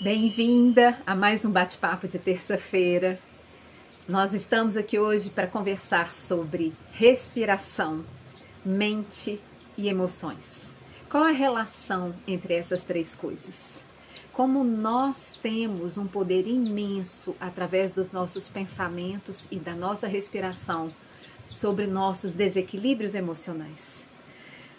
Bem-vinda a mais um bate-papo de terça-feira. Nós estamos aqui hoje para conversar sobre respiração, mente e emoções. Qual a relação entre essas três coisas? Como nós temos um poder imenso através dos nossos pensamentos e da nossa respiração sobre nossos desequilíbrios emocionais.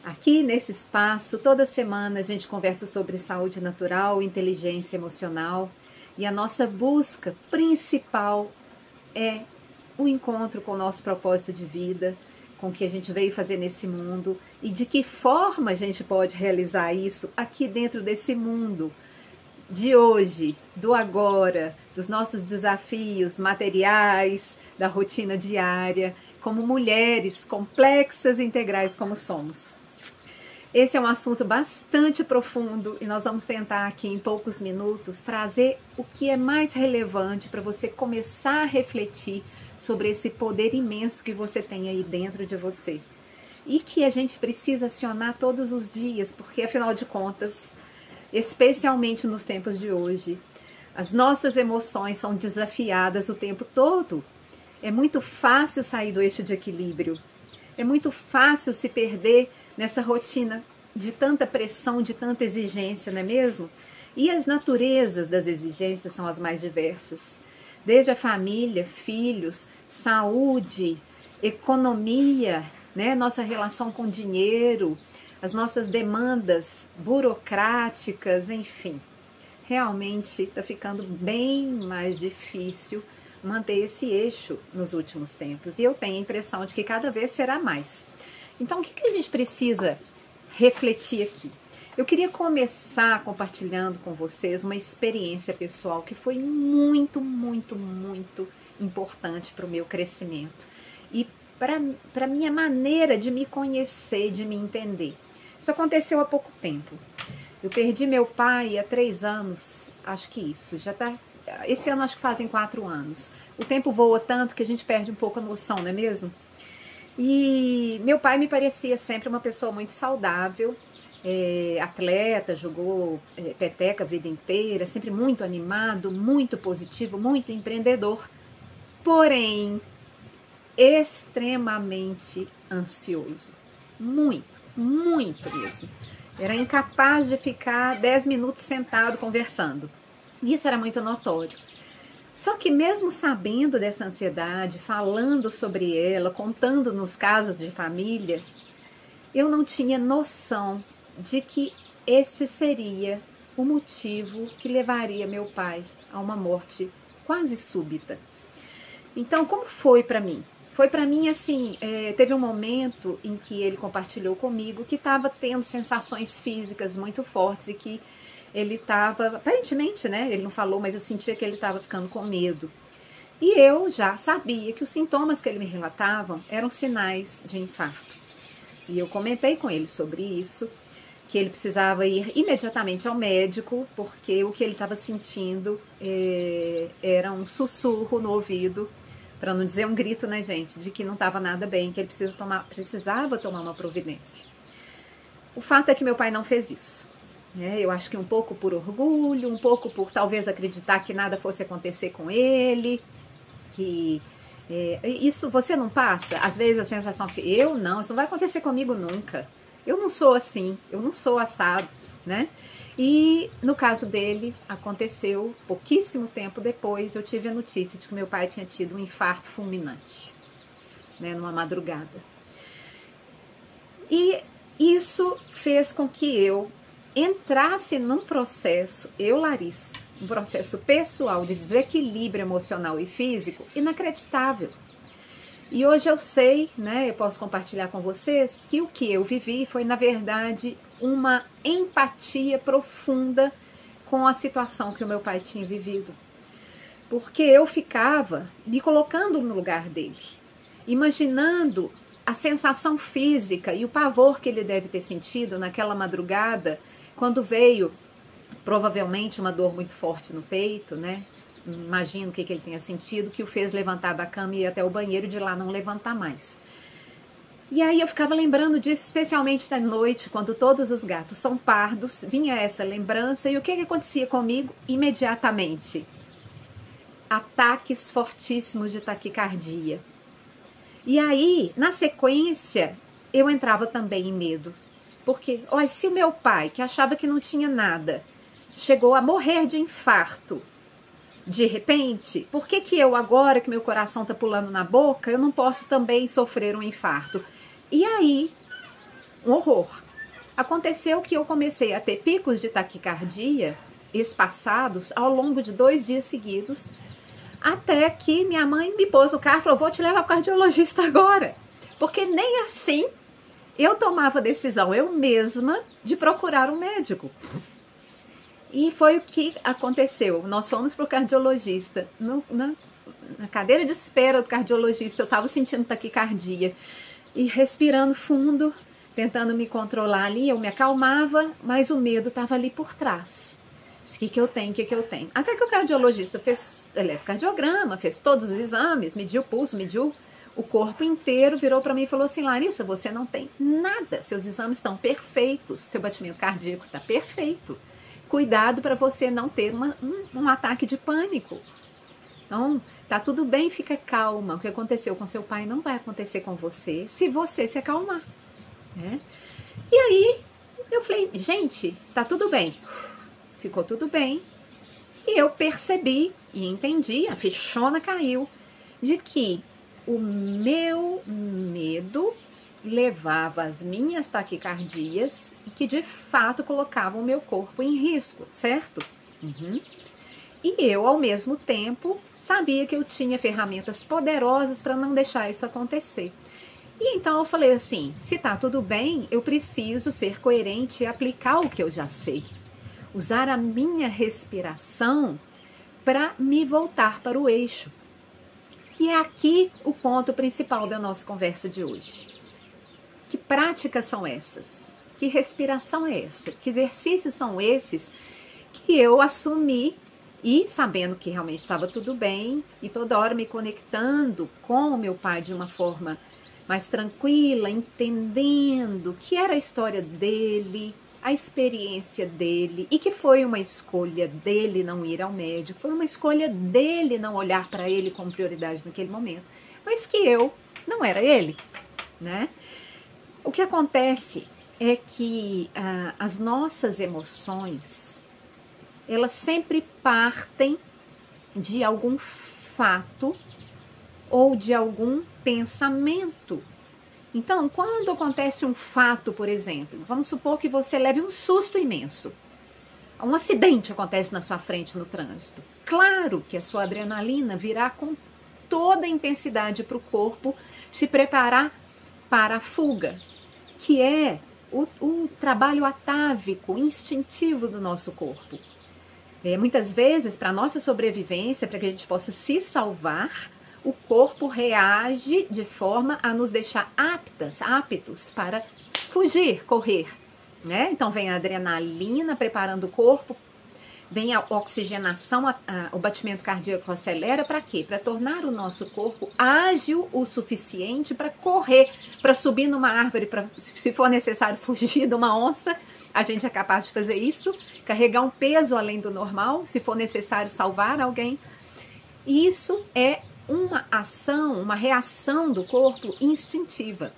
Aqui nesse espaço, toda semana a gente conversa sobre saúde natural, inteligência emocional, e a nossa busca principal é o encontro com o nosso propósito de vida, com o que a gente veio fazer nesse mundo e de que forma a gente pode realizar isso aqui dentro desse mundo de hoje, do agora, dos nossos desafios materiais, da rotina diária, como mulheres complexas e integrais como somos. Esse é um assunto bastante profundo e nós vamos tentar aqui em poucos minutos trazer o que é mais relevante para você começar a refletir sobre esse poder imenso que você tem aí dentro de você e que a gente precisa acionar todos os dias, porque afinal de contas, especialmente nos tempos de hoje, as nossas emoções são desafiadas o tempo todo. É muito fácil sair do eixo de equilíbrio, é muito fácil se perder nessa rotina de tanta pressão, de tanta exigência, não é mesmo? E as naturezas das exigências são as mais diversas. Desde a família, filhos, saúde, economia, né? Nossa relação com dinheiro, as nossas demandas burocráticas, enfim. Realmente está ficando bem mais difícil manter esse eixo nos últimos tempos. E eu tenho a impressão de que cada vez será mais. Então, o que a gente precisa refletir aqui? Eu queria começar compartilhando com vocês uma experiência pessoal que foi muito importante para o meu crescimento e para a minha maneira de me conhecer, de me entender. Isso aconteceu há pouco tempo. Eu perdi meu pai há 3 anos, acho que isso, já tá. Esse ano acho que fazem 4 anos. O tempo voa tanto que a gente perde um pouco a noção, não é mesmo? E meu pai me parecia sempre uma pessoa muito saudável, atleta, jogou peteca a vida inteira, sempre muito animado, muito positivo, muito empreendedor, porém extremamente ansioso, muito mesmo. Era incapaz de ficar 10 minutos sentado conversando. Isso era muito notório. Só que mesmo sabendo dessa ansiedade, falando sobre ela, contando nos casos de família, eu não tinha noção de que este seria o motivo que levaria meu pai a uma morte quase súbita. Então, como foi para mim? Foi para mim assim, teve um momento em que ele compartilhou comigo que estava tendo sensações físicas muito fortes e que ele estava, aparentemente, né? Ele não falou, mas eu sentia que ele estava ficando com medo. E eu já sabia que os sintomas que ele me relatavam eram sinais de infarto. E eu comentei com ele sobre isso, que ele precisava ir imediatamente ao médico, porque o que ele estava sentindo era um sussurro no ouvido, para não dizer um grito, né, gente, de que não estava nada bem, que ele precisava tomar uma providência. O fato é que meu pai não fez isso. Eu acho que um pouco por orgulho, um pouco por talvez acreditar que nada fosse acontecer com ele, que isso você não passa? Às vezes a sensação de isso não vai acontecer comigo nunca, eu não sou assim, eu não sou assado, né? E no caso dele, aconteceu pouquíssimo tempo depois, eu tive a notícia de que meu pai tinha tido um infarto fulminante, né, numa madrugada. E isso fez com que eu entrasse num processo, Larissa, um processo pessoal de desequilíbrio emocional e físico inacreditável. E hoje eu sei, né, eu posso compartilhar com vocês que o que eu vivi foi, na verdade, uma empatia profunda com a situação que o meu pai tinha vivido. Porque eu ficava me colocando no lugar dele, imaginando a sensação física e o pavor que ele deve ter sentido naquela madrugada, quando veio provavelmente uma dor muito forte no peito, né? Imagino o que ele tenha sentido, que o fez levantar da cama e ir até o banheiro e de lá não levantar mais. E aí eu ficava lembrando disso, especialmente da noite, quando todos os gatos são pardos, vinha essa lembrança, e o que acontecia comigo? Imediatamente, ataques fortíssimos de taquicardia. E aí, na sequência, eu entrava também em medo. Porque, olha, se o meu pai, que achava que não tinha nada, chegou a morrer de infarto, de repente, por que eu agora que meu coração está pulando na boca, eu não posso também sofrer um infarto? E aí, um horror. Aconteceu que eu comecei a ter picos de taquicardia espaçados ao longo de 2 dias seguidos, até que minha mãe me pôs no carro e falou, vou te levar para o cardiologista agora. Porque nem assim eu tomava decisão, eu mesma, de procurar um médico. E foi o que aconteceu. Nós fomos para o cardiologista. Na cadeira de espera do cardiologista, eu estava sentindo taquicardia. E respirando fundo, tentando me controlar ali, eu me acalmava, mas o medo estava ali por trás. O que eu tenho, o que eu tenho? Até que o cardiologista fez eletrocardiograma, fez todos os exames, mediu o pulso, mediu o corpo inteiro, virou para mim e falou assim, Larissa, você não tem nada, seus exames estão perfeitos, seu batimento cardíaco está perfeito. Cuidado para você não ter um ataque de pânico. Então, tá tudo bem, fica calma. O que aconteceu com seu pai não vai acontecer com você se você se acalmar. Né? E aí, eu falei, gente, tá tudo bem. Ficou tudo bem. E eu percebi e entendi, a fichona caiu, de que o meu medo levava as minhas taquicardias e que de fato colocava o meu corpo em risco, certo? E eu, ao mesmo tempo, sabia que eu tinha ferramentas poderosas para não deixar isso acontecer. E então eu falei assim, se tá tudo bem, eu preciso ser coerente e aplicar o que eu já sei. Usar a minha respiração para me voltar para o eixo. E é aqui o ponto principal da nossa conversa de hoje. Que práticas são essas? Que respiração é essa? Que exercícios são esses que eu assumi e sabendo que realmente estava tudo bem e toda hora me conectando com o meu pai de uma forma mais tranquila, entendendo que era a história dele, a experiência dele e que foi uma escolha dele não ir ao médico, foi uma escolha dele não olhar para ele como prioridade naquele momento, mas que eu não era ele, né? O que acontece é que as nossas emoções, elas sempre partem de algum fato ou de algum pensamento. Então, quando acontece um fato, por exemplo, vamos supor que você leve um susto imenso. Um acidente acontece na sua frente no trânsito. Claro que a sua adrenalina virá com toda a intensidade para o corpo se preparar para a fuga, que é o trabalho atávico, instintivo do nosso corpo. Muitas vezes, para a nossa sobrevivência, para que a gente possa se salvar, o corpo reage de forma a nos deixar aptos para fugir, correr. Né? Então vem a adrenalina preparando o corpo, vem a oxigenação, o batimento cardíaco acelera para quê? Para tornar o nosso corpo ágil o suficiente para correr, para subir numa árvore, para, se for necessário, fugir de uma onça, a gente é capaz de fazer isso, carregar um peso além do normal, se for necessário salvar alguém. Isso é uma ação, uma reação do corpo instintiva.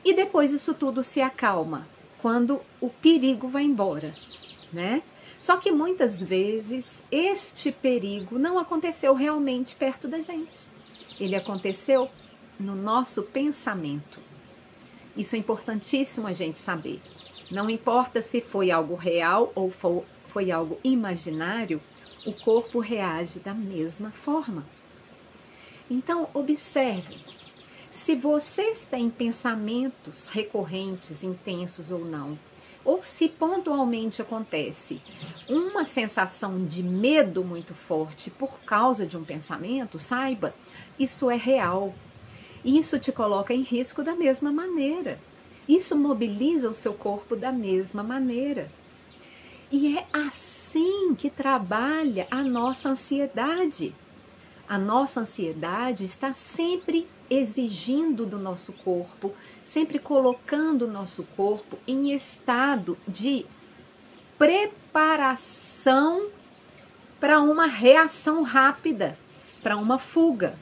E depois isso tudo se acalma, quando o perigo vai embora, né? Só que muitas vezes este perigo não aconteceu realmente perto da gente. Ele aconteceu no nosso pensamento. Isso é importantíssimo a gente saber. Não importa se foi algo real ou foi algo imaginário, o corpo reage da mesma forma. Então, observe. Se vocês têm pensamentos recorrentes, intensos ou não, ou se pontualmente acontece uma sensação de medo muito forte por causa de um pensamento, saiba, isso é real. Isso te coloca em risco da mesma maneira. Isso mobiliza o seu corpo da mesma maneira. E é assim que trabalha a nossa ansiedade. A nossa ansiedade está sempre exigindo do nosso corpo, sempre colocando o nosso corpo em estado de preparação para uma reação rápida, para uma fuga,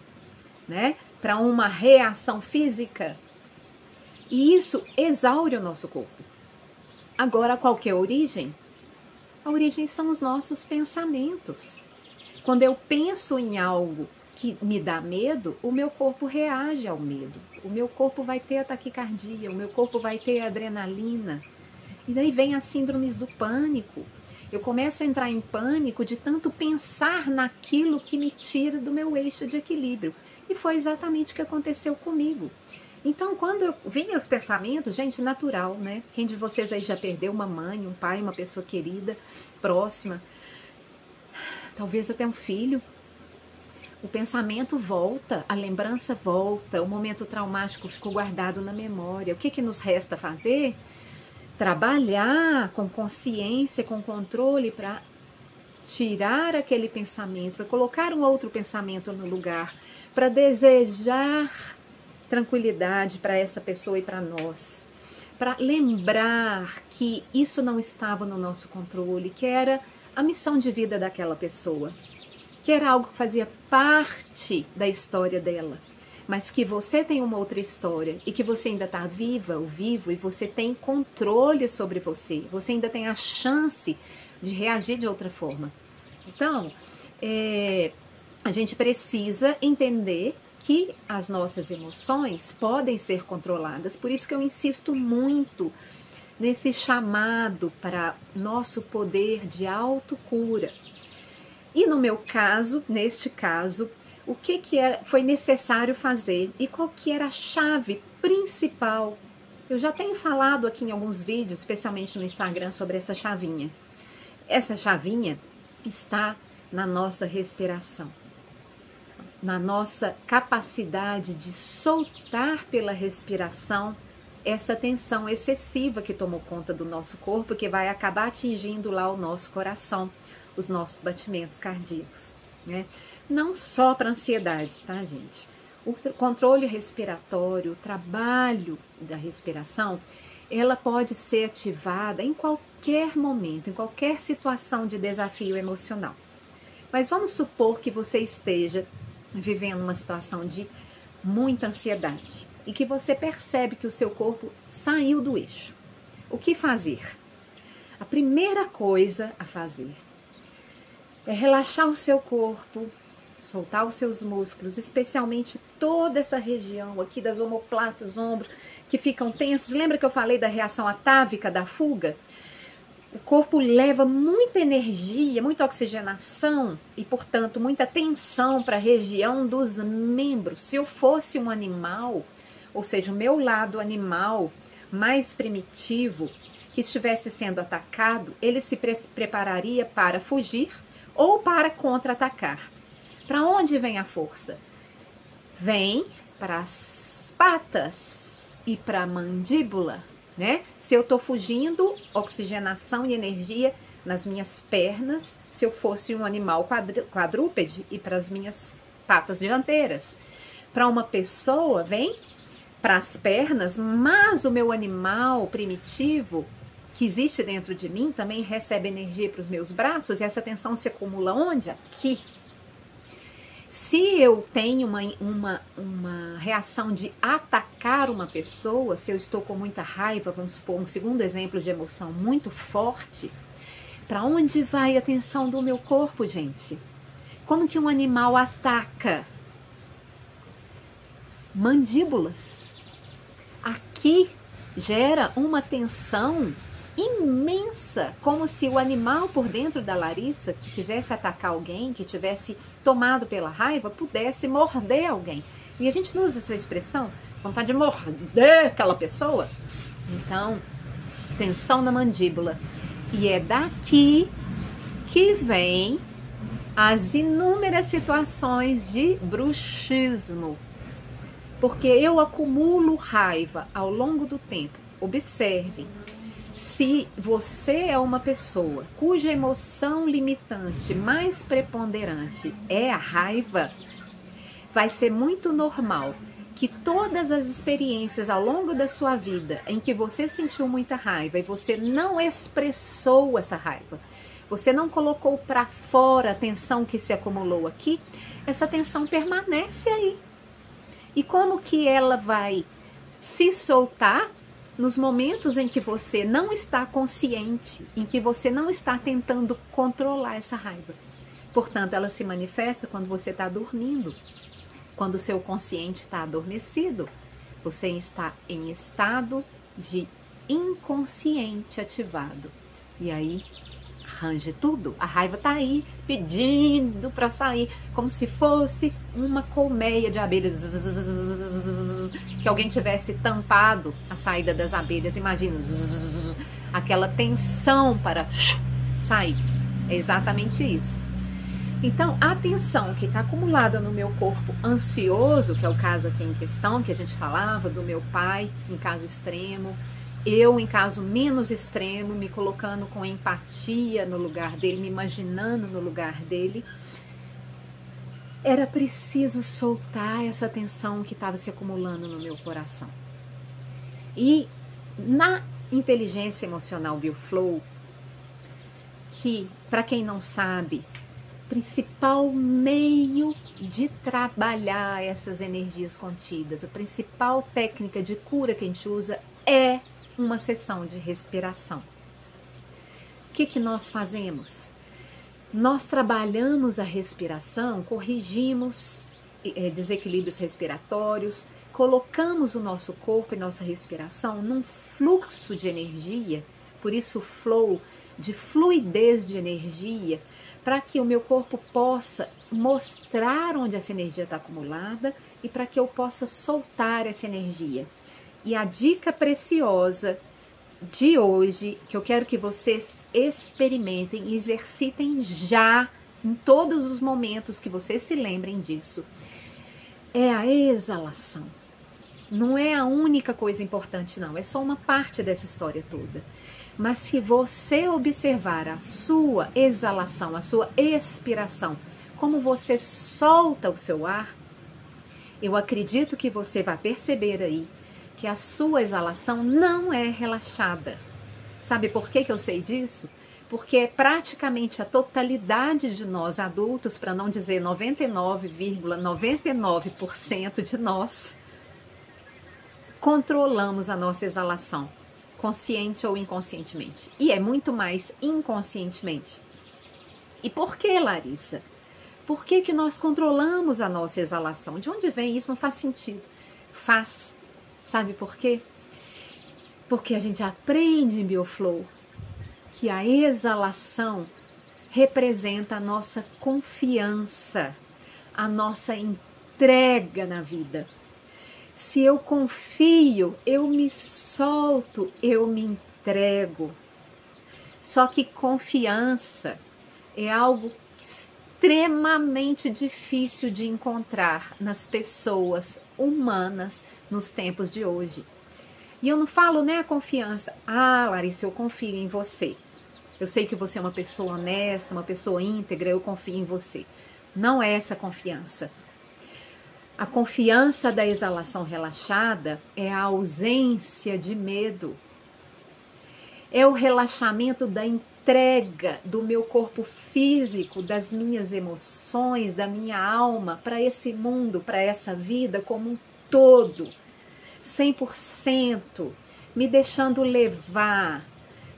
né? Para uma reação física. E isso exaure o nosso corpo. Agora, qual que é a origem? A origem são os nossos pensamentos. Quando eu penso em algo que me dá medo, o meu corpo reage ao medo. O meu corpo vai ter a taquicardia, o meu corpo vai ter a adrenalina. E daí vem as síndromes do pânico. Eu começo a entrar em pânico de tanto pensar naquilo que me tira do meu eixo de equilíbrio. E foi exatamente o que aconteceu comigo. Então, quando vinham os pensamentos, gente, natural, né? Quem de vocês aí já perdeu uma mãe, um pai, uma pessoa querida, próxima, talvez até um filho? O pensamento volta, a lembrança volta, o momento traumático ficou guardado na memória. O que nos resta fazer? Trabalhar com consciência, com controle para tirar aquele pensamento, para colocar um outro pensamento no lugar, para desejar tranquilidade para essa pessoa e para nós, para lembrar que isso não estava no nosso controle, que era a missão de vida daquela pessoa, que era algo que fazia parte da história dela, mas que você tem uma outra história e que você ainda está viva ou vivo e você tem controle sobre você, você ainda tem a chance de reagir de outra forma. Então, a gente precisa entender que as nossas emoções podem ser controladas, por isso que eu insisto muito nesse chamado para nosso poder de autocura. E no meu caso, neste caso, o que foi necessário fazer e qual que era a chave principal? Eu já tenho falado aqui em alguns vídeos, especialmente no Instagram, sobre essa chavinha. Essa chavinha está na nossa respiração, na nossa capacidade de soltar pela respiração essa tensão excessiva que tomou conta do nosso corpo, que vai acabar atingindo lá o nosso coração, os nossos batimentos cardíacos, né? Não só para ansiedade, tá, gente? O controle respiratório, o trabalho da respiração, ela pode ser ativada em qualquer momento, em qualquer situação de desafio emocional. Mas vamos supor que você esteja vivendo uma situação de muita ansiedade e que você percebe que o seu corpo saiu do eixo. O que fazer? A primeira coisa a fazer é relaxar o seu corpo, soltar os seus músculos, especialmente toda essa região aqui das omoplatas, ombros, que ficam tensos. Lembra que eu falei da reação atávica, da fuga? O corpo leva muita energia, muita oxigenação e, portanto, muita tensão para a região dos membros. Se eu fosse um animal, ou seja, o meu lado animal mais primitivo, que estivesse sendo atacado, ele se prepararia para fugir ou para contra-atacar. Para onde vem a força? Vem para as patas e para a mandíbula, né? Se eu estou fugindo, oxigenação e energia nas minhas pernas, se eu fosse um animal quadrúpede, e para as minhas patas dianteiras. Para uma pessoa, vem para as pernas, mas o meu animal primitivo, que existe dentro de mim, também recebe energia para os meus braços, e essa tensão se acumula onde? Aqui. Se eu tenho uma reação de atacar uma pessoa, se eu estou com muita raiva, vamos supor, um segundo exemplo de emoção muito forte, para onde vai a tensão do meu corpo, gente? Como que um animal ataca? Mandíbulas. Aqui gera uma tensão imensa, como se o animal por dentro da Larissa, que quisesse atacar alguém, que tivesse tomado pela raiva, pudesse morder alguém. E a gente não usa essa expressão, vontade de morder aquela pessoa. Então, tensão na mandíbula. E é daqui que vem as inúmeras situações de bruxismo. Porque eu acumulo raiva ao longo do tempo. Observem. Se você é uma pessoa cuja emoção limitante mais preponderante é a raiva, vai ser muito normal que que todas as experiências ao longo da sua vida em que você sentiu muita raiva e você não expressou essa raiva, você não colocou para fora a tensão que se acumulou aqui, essa tensão permanece aí. E como que ela vai se soltar nos momentos em que você não está consciente, em que você não está tentando controlar essa raiva? Portanto, ela se manifesta quando você está dormindo, quando o seu consciente está adormecido. Você está em estado de inconsciente ativado. E aí, arranje tudo. A raiva está aí, pedindo para sair, como se fosse uma colmeia de abelhas, que alguém tivesse tampado a saída das abelhas. Imagina, aquela tensão para sair. É exatamente isso. Então, a tensão que está acumulada no meu corpo ansioso, que é o caso aqui em questão, que a gente falava do meu pai, em caso extremo, eu, em caso menos extremo, me colocando com empatia no lugar dele, me imaginando no lugar dele, era preciso soltar essa tensão que estava se acumulando no meu coração. E na inteligência emocional Bioflow, que, para quem não sabe, o principal meio de trabalhar essas energias contidas, a principal técnica de cura que a gente usa é uma sessão de respiração. O que nós fazemos? Nós trabalhamos a respiração, corrigimos desequilíbrios respiratórios, colocamos o nosso corpo e nossa respiração num fluxo de energia, por isso o flow, de fluidez de energia, para que o meu corpo possa mostrar onde essa energia está acumulada e para que eu possa soltar essa energia. E a dica preciosa de hoje, que eu quero que vocês experimentem, exercitem já, em todos os momentos que vocês se lembrem disso, é a exalação. Não é a única coisa importante, não, é só uma parte dessa história toda. Mas se você observar a sua exalação, a sua expiração, como você solta o seu ar, eu acredito que você vai perceber aí que a sua exalação não é relaxada. Sabe por que eu sei disso? Porque praticamente a totalidade de nós adultos, para não dizer 99,99% de nós, controlamos a nossa exalação, consciente ou inconscientemente. E é muito mais inconscientemente. E por que, Larissa? Por que nós controlamos a nossa exalação? De onde vem isso? Não faz sentido. Faz. Sabe por quê? Porque a gente aprende em Bioflow que a exalação representa a nossa confiança, a nossa entrega na vida. Se eu confio, eu me solto, eu me entrego. Só que confiança é algo extremamente difícil de encontrar nas pessoas humanas nos tempos de hoje. E eu não falo, né, a confiança. Ah, Larissa, eu confio em você. Eu sei que você é uma pessoa honesta, uma pessoa íntegra, eu confio em você. Não é essa confiança. A confiança da exalação relaxada é a ausência de medo. É o relaxamento da entrega do meu corpo físico, das minhas emoções, da minha alma para esse mundo, para essa vida como um todo. 100%, me deixando levar,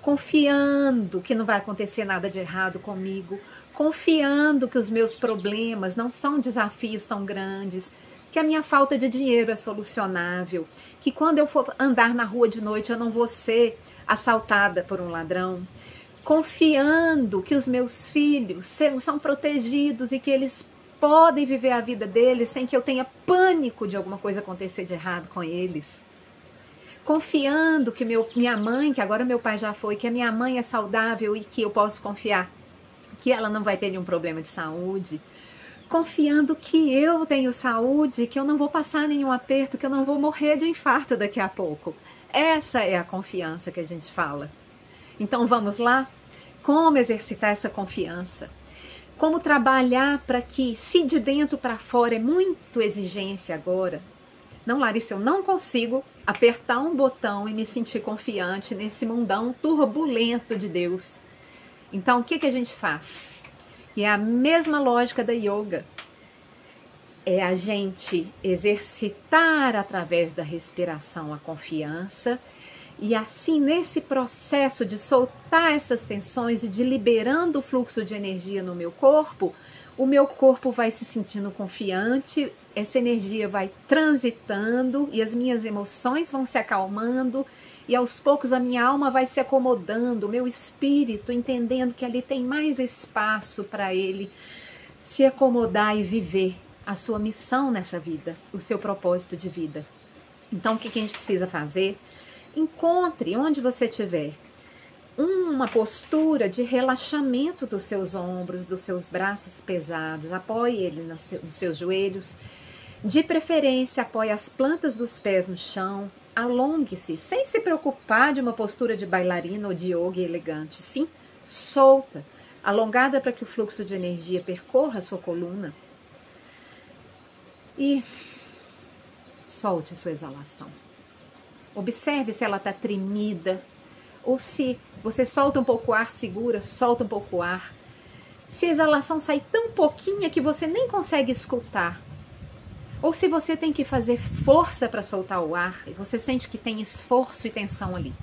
confiando que não vai acontecer nada de errado comigo, confiando que os meus problemas não são desafios tão grandes, que a minha falta de dinheiro é solucionável, que quando eu for andar na rua de noite eu não vou ser assaltada por um ladrão, confiando que os meus filhos são protegidos e que eles podem viver a vida deles sem que eu tenha pânico de alguma coisa acontecer de errado com eles. Confiando que minha mãe, que agora meu pai já foi, que a minha mãe é saudável e que eu posso confiar que ela não vai ter nenhum problema de saúde. Confiando que eu tenho saúde, que eu não vou passar nenhum aperto, que eu não vou morrer de infarto daqui a pouco. Essa é a confiança que a gente fala. Então vamos lá? Como exercitar essa confiança? Como trabalhar para que, se de dentro para fora é muito exigência agora, Não, Larissa, eu não consigo apertar um botão e me sentir confiante nesse mundão turbulento de Deus. Então, o que a gente faz? E é a mesma lógica da yoga. É a gente exercitar através da respiração a confiança e assim nesse processo de soltar essas tensões e de liberando o fluxo de energia no meu corpo, o meu corpo vai se sentindo confiante, essa energia vai transitando e as minhas emoções vão se acalmando e aos poucos a minha alma vai se acomodando, o meu espírito entendendo que ali tem mais espaço para ele se acomodar e viver a sua missão nessa vida, o seu propósito de vida. Então, o que a gente precisa fazer? Encontre, onde você estiver, uma postura de relaxamento dos seus ombros, dos seus braços pesados. Apoie ele nos seus joelhos. De preferência, apoie as plantas dos pés no chão. Alongue-se, sem se preocupar de uma postura de bailarina ou de yoga elegante. Sim, solta, alongada para que o fluxo de energia percorra a sua coluna. E solte a sua exalação. Observe se ela está tremida, ou se você solta um pouco o ar, segura, solta um pouco o ar. Se a exalação sai tão pouquinha que você nem consegue escutar, ou se você tem que fazer força para soltar o ar, e você sente que tem esforço e tensão ali.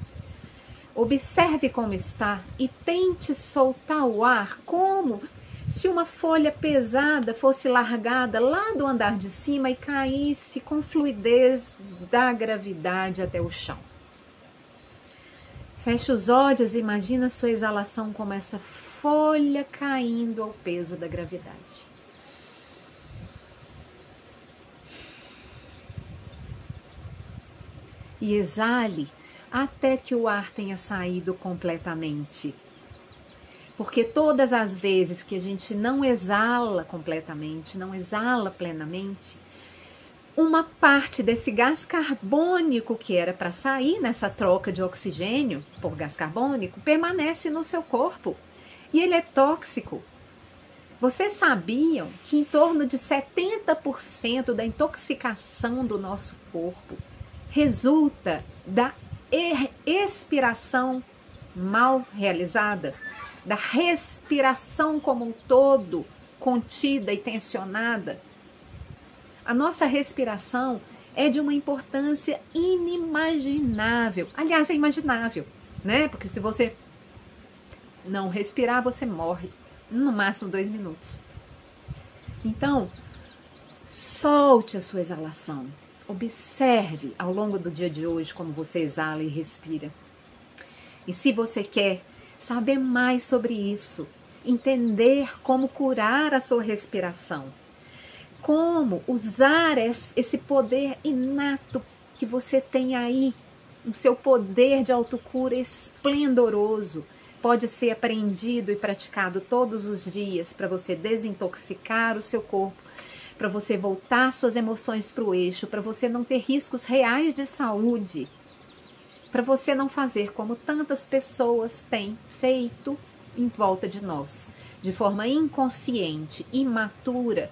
Observe como está e tente soltar o ar como se uma folha pesada fosse largada lá do andar de cima e caísse com fluidez da gravidade até o chão. Feche os olhos e imagina a sua exalação como essa folha caindo ao peso da gravidade. E exale até que o ar tenha saído completamente. Porque todas as vezes que a gente não exala completamente, não exala plenamente, uma parte desse gás carbônico que era para sair nessa troca de oxigênio por gás carbônico permanece no seu corpo e ele é tóxico. Vocês sabiam que em torno de 70% da intoxicação do nosso corpo resulta da expiração mal realizada? Da respiração como um todo, contida e tensionada. A nossa respiração é de uma importância inimaginável. Aliás, é imaginável, né? Porque se você não respirar, você morre. No máximo 2 minutos. Então, solte a sua exalação. Observe ao longo do dia de hoje como você exala e respira. E se você quer saber mais sobre isso, entender como curar a sua respiração, como usar esse poder inato que você tem aí, o seu poder de autocura esplendoroso, pode ser aprendido e praticado todos os dias para você desintoxicar o seu corpo, para você voltar suas emoções para o eixo, para você não ter riscos reais de saúde, para você não fazer como tantas pessoas têm feito em volta de nós, de forma inconsciente, imatura,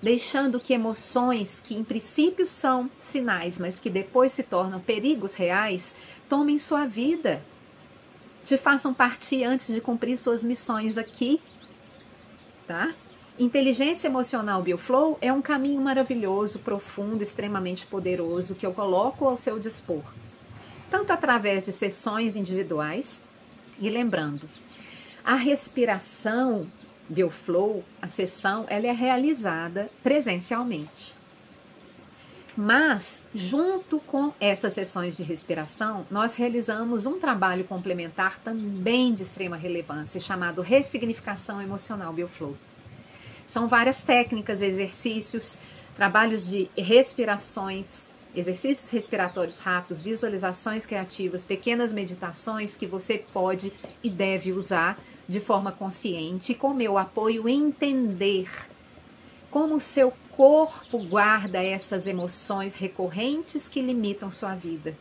deixando que emoções que em princípio são sinais, mas que depois se tornam perigos reais, tomem sua vida, te façam partir antes de cumprir suas missões aqui, tá? Inteligência emocional Bioflow é um caminho maravilhoso, profundo, extremamente poderoso que eu coloco ao seu dispor, tanto através de sessões individuais, e lembrando, a respiração Bioflow, a sessão, ela é realizada presencialmente. Mas, junto com essas sessões de respiração, nós realizamos um trabalho complementar também de extrema relevância, chamado Ressignificação Emocional Bioflow. São várias técnicas, exercícios, trabalhos de respirações, exercícios respiratórios rápidos, visualizações criativas, pequenas meditações que você pode e deve usar de forma consciente e com meu apoio entender como o seu corpo guarda essas emoções recorrentes que limitam sua vida.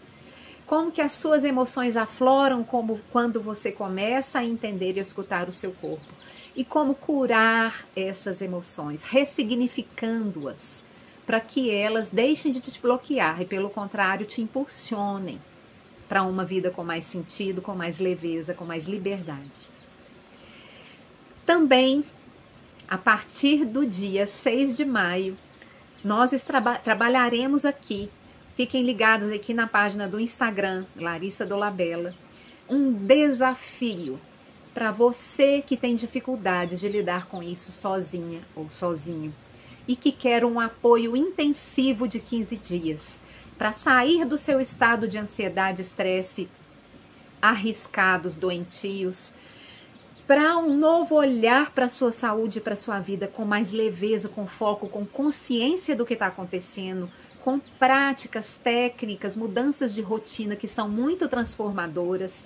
Como que as suas emoções afloram como quando você começa a entender e escutar o seu corpo. E como curar essas emoções, ressignificando-as, para que elas deixem de te bloquear e, pelo contrário, te impulsionem para uma vida com mais sentido, com mais leveza, com mais liberdade. Também, a partir do dia 6 de maio, nós trabalharemos aqui, fiquem ligados aqui na página do Instagram, Larissa Dolabella, um desafio para você que tem dificuldades de lidar com isso sozinha ou sozinho e que quer um apoio intensivo de 15 dias para sair do seu estado de ansiedade, estresse, arriscados, doentios, para um novo olhar para a sua saúde, para a sua vida com mais leveza, com foco, com consciência do que está acontecendo, com práticas, técnicas, mudanças de rotina que são muito transformadoras.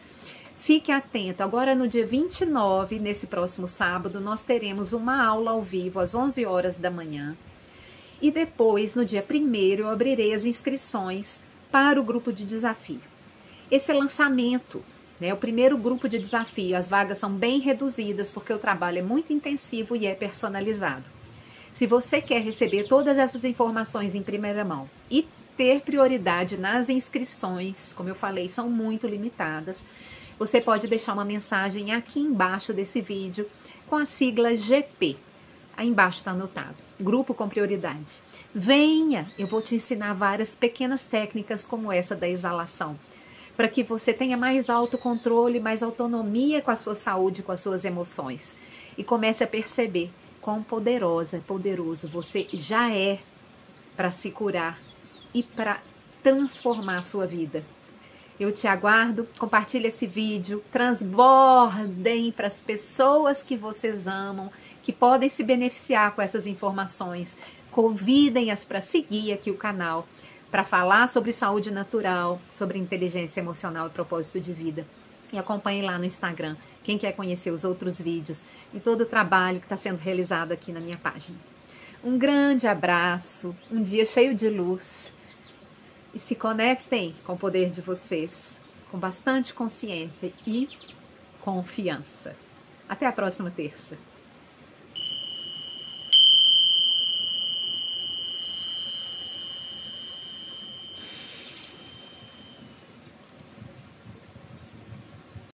Fique atento, agora no dia 29, nesse próximo sábado, nós teremos uma aula ao vivo às 11 horas da manhã. E depois, no dia 1º, eu abrirei as inscrições para o grupo de desafio. Esse é lançamento, né? O primeiro grupo de desafio, as vagas são bem reduzidas porque o trabalho é muito intensivo e é personalizado. Se você quer receber todas essas informações em primeira mão e ter prioridade nas inscrições, como eu falei, são muito limitadas, você pode deixar uma mensagem aqui embaixo desse vídeo com a sigla GP. Aí embaixo está anotado, grupo com prioridade. Venha, eu vou te ensinar várias pequenas técnicas como essa da exalação, para que você tenha mais autocontrole, mais autonomia com a sua saúde, com as suas emoções. E comece a perceber quão poderoso você já é para se curar e para transformar a sua vida. Eu te aguardo, compartilhe esse vídeo, transbordem para as pessoas que vocês amam, que podem se beneficiar com essas informações. Convidem-as para seguir aqui o canal, para falar sobre saúde natural, sobre inteligência emocional e propósito de vida. E acompanhem lá no Instagram, quem quer conhecer os outros vídeos e todo o trabalho que está sendo realizado aqui na minha página. Um grande abraço, um dia cheio de luz. E se conectem com o poder de vocês, com bastante consciência e confiança. Até a próxima terça.